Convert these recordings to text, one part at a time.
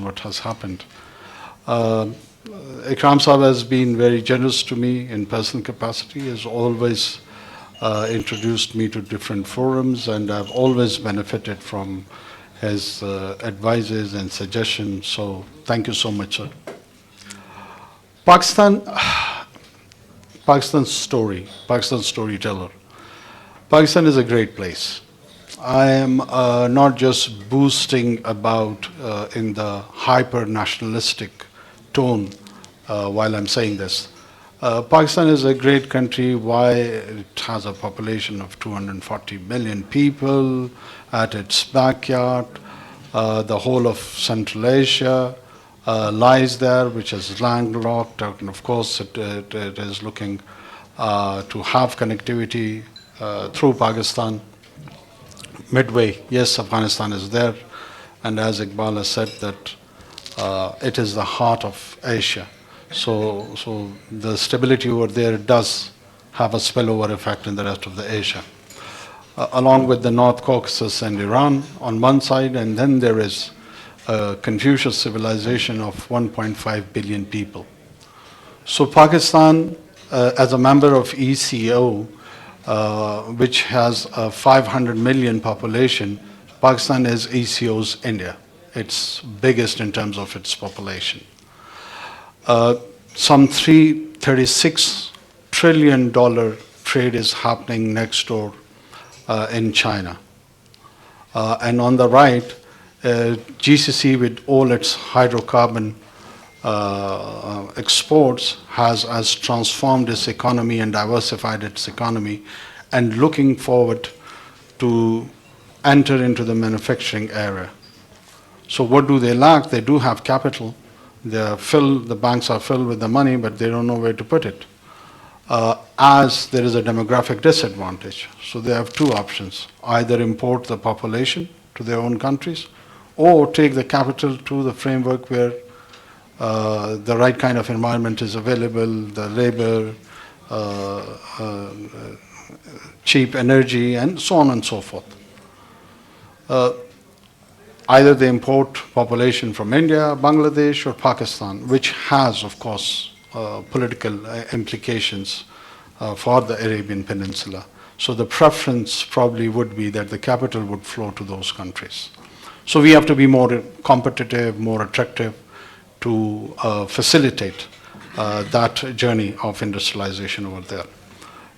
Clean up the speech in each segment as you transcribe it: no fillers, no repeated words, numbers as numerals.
what has happened. Ikram Saab has been very generous to me in personal capacity, has always introduced me to different forums, and I've always benefited from his advices and suggestions. So thank you so much, sir. Pakistan's story, Pakistan's storyteller. Pakistan is a great place. I am not just boosting about in the hyper-nationalistic tone while I'm saying this. Pakistan is a great country. Why? It has a population of 240 million people at its backyard. The whole of Central Asia lies there, which is landlocked, and of course it is looking to have connectivity through Pakistan. Midway, yes, Afghanistan is there, and as Iqbal has said that it is the heart of Asia. So the stability over there does have a spillover effect in the rest of the Asia. Along with the North Caucasus and Iran on one side, and then there is a Confucius civilization of 1.5 billion people. So Pakistan, as a member of ECO, which has a 500 million population, Pakistan is ECO's India. It's biggest in terms of its population. Some $36 trillion trade is happening next door in China. And on the right, GCC with all its hydrocarbon exports has transformed its economy and diversified its economy and looking forward to enter into the manufacturing area. So what do they lack? They do have capital. The banks are filled with the money, but they don't know where to put it. As there is a demographic disadvantage. So they have two options: either import the population to their own countries, or take the capital to the framework where the right kind of environment is available, the labor, cheap energy, and so on and so forth. Either they import population from India, Bangladesh, or Pakistan, which has, of course, political implications for the Arabian Peninsula. So the preference probably would be that the capital would flow to those countries. So we have to be more competitive, more attractive to facilitate that journey of industrialization over there.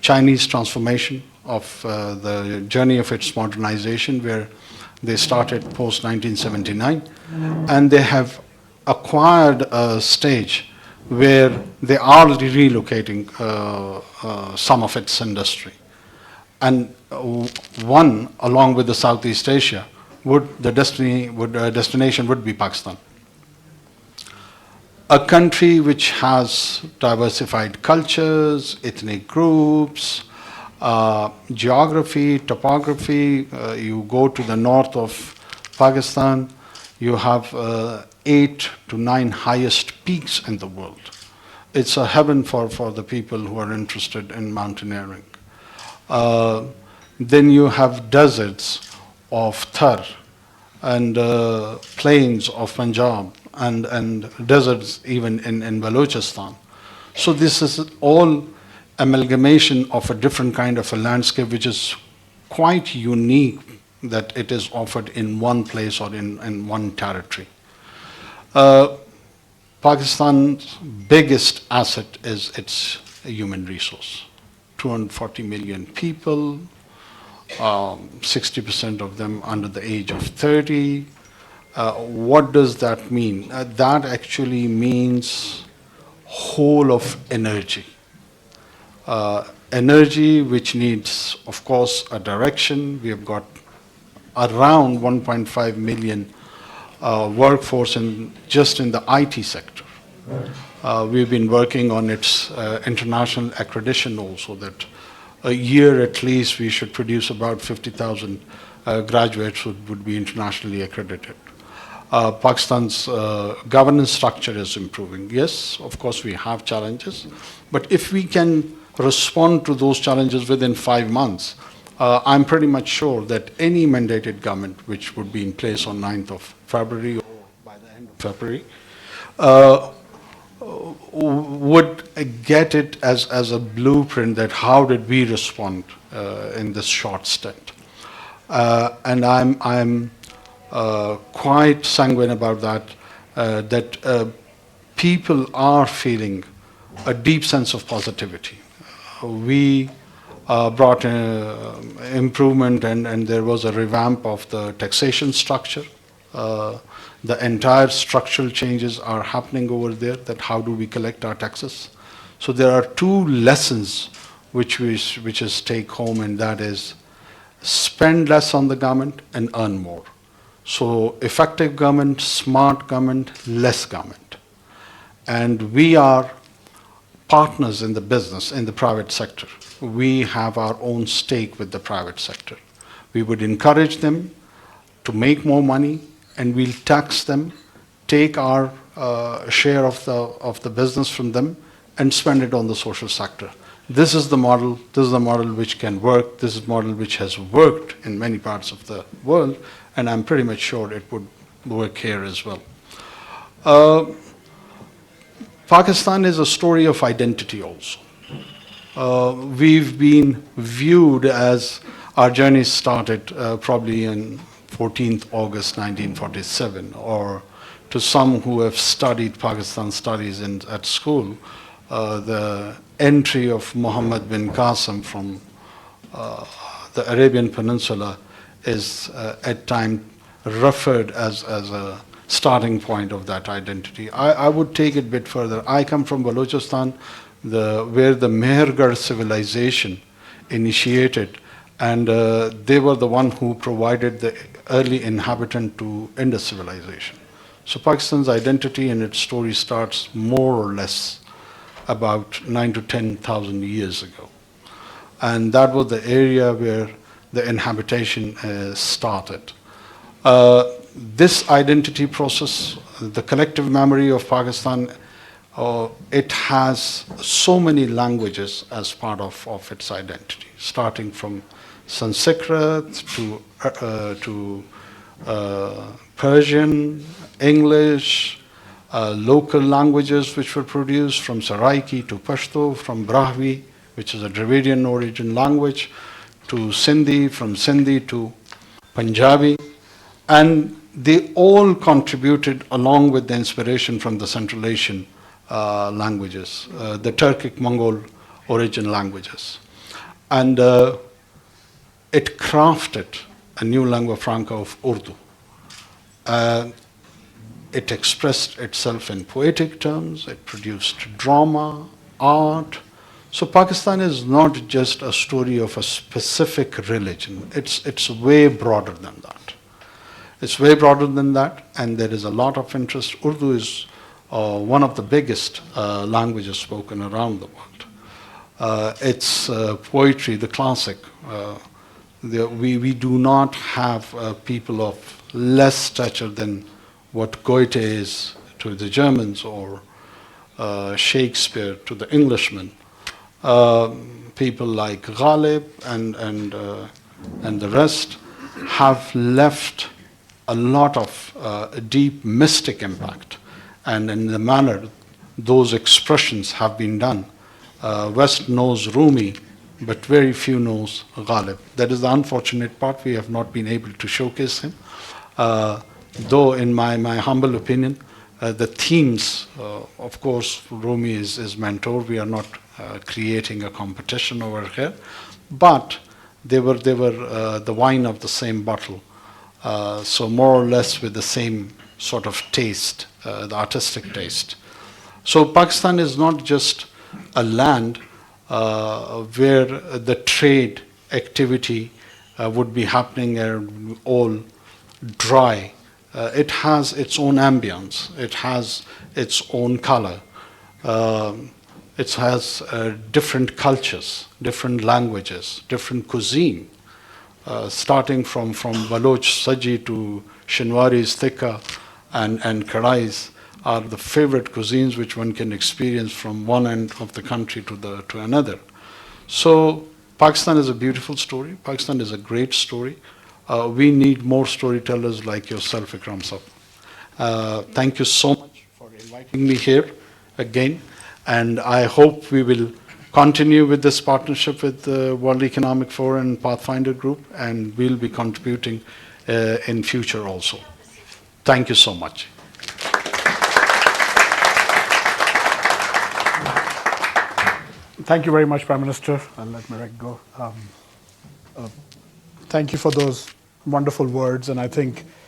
Chinese transformation of the journey of its modernization, where they started post-1979, and they have acquired a stage where they are relocating some of its industry. And one, along with the Southeast Asia, destination would be Pakistan. A country which has diversified cultures, ethnic groups, geography, topography. You go to the north of Pakistan, you have 8 to 9 highest peaks in the world. It's a heaven for the people who are interested in mountaineering. Then you have deserts of Thar and plains of Punjab and deserts even in Balochistan. So this is all amalgamation of a different kind of a landscape, which is quite unique that it is offered in one place or in one territory. Pakistan's biggest asset is its human resource. 240 million people, 60% of them under the age of 30. What does that mean? That actually means whole of energy. Energy which needs, of course, a direction. We have got around 1.5 million workforce just in the IT sector. We've been working on its international accreditation also, that a year at least we should produce about 50,000 graduates who would be internationally accredited. Pakistan's governance structure is improving. Yes, of course we have challenges, but if we can respond to those challenges within 5 months, I'm pretty much sure that any mandated government which would be in place on 9th of February or by the end of February, uh, would get it as a blueprint that how did we respond in this short stint. And I'm quite sanguine about that, that people are feeling a deep sense of positivity. We brought improvement, and there was a revamp of the taxation structure. The entire structural changes are happening over there, that how do we collect our taxes. So there are two lessons which is take home, and that is spend less on the government and earn more. So effective government, smart government, less government. And we are partners in the business, in the private sector. We have our own stake with the private sector. We would encourage them to make more money, and we'll tax them, take our share of the business from them, and spend it on the social sector. This is the model. This is the model which can work. This is the model which has worked in many parts of the world, and I'm pretty much sure it would work here as well. Pakistan is a story of identity also. We've been viewed as our journey started probably in 14th August 1947, or to some who have studied Pakistan studies at school, the entry of Muhammad bin Qasim from the Arabian Peninsula is at times referred as a starting point of that identity. I would take it a bit further. I come from Balochistan, where the Mehergarh civilization initiated, and they were the one who provided the early inhabitant to Indus civilization. So Pakistan's identity and its story starts more or less about 9 to 10,000 years ago. And that was the area where the inhabitation started. This identity process, the collective memory of Pakistan, it has so many languages as part of its identity, starting from Sanskrit to Persian, English, local languages which were produced from Saraiki to Pashto, from Brahvi, which is a Dravidian origin language, to Sindhi, from Sindhi to Punjabi. And they all contributed along with the inspiration from the Central Asian languages, the Turkic Mongol origin languages. And it crafted a new lingua franca of Urdu. It expressed itself in poetic terms, it produced drama, art. So Pakistan is not just a story of a specific religion, it's way broader than that. It's way broader than that, and there is a lot of interest. Urdu is one of the biggest languages spoken around the world. It's poetry, the classic. We do not have people of less stature than what Goethe is to the Germans, or Shakespeare to the Englishmen. People like Ghalib and the rest have left a lot of deep mystic impact, and in the manner those expressions have been done. West knows Rumi, but very few knows Ghalib. That is the unfortunate part. We have not been able to showcase him. Though in my humble opinion, the themes, of course, Rumi is mentor. We are not creating a competition over here, but they were the wine of the same bottle. So more or less with the same sort of taste, the artistic taste. So Pakistan is not just a land where the trade activity would be happening and all dry. It has its own ambience. It has its own color. It has different cultures, different languages, different cuisine. Starting from Baloch Saji to Shinwari's Tikka and Kadais are the favorite cuisines which one can experience from one end of the country to another. So Pakistan is a beautiful story. Pakistan is a great story. We need more storytellers like yourself, Ikram Sahib. Thank you so much for inviting me here again, and I hope we will continue with this partnership with the World Economic Forum and Pathfinder Group, and we'll be contributing in future also. Thank you so much. Thank you very much, Prime Minister. I'll let Marek go. Thank you for those wonderful words, and I think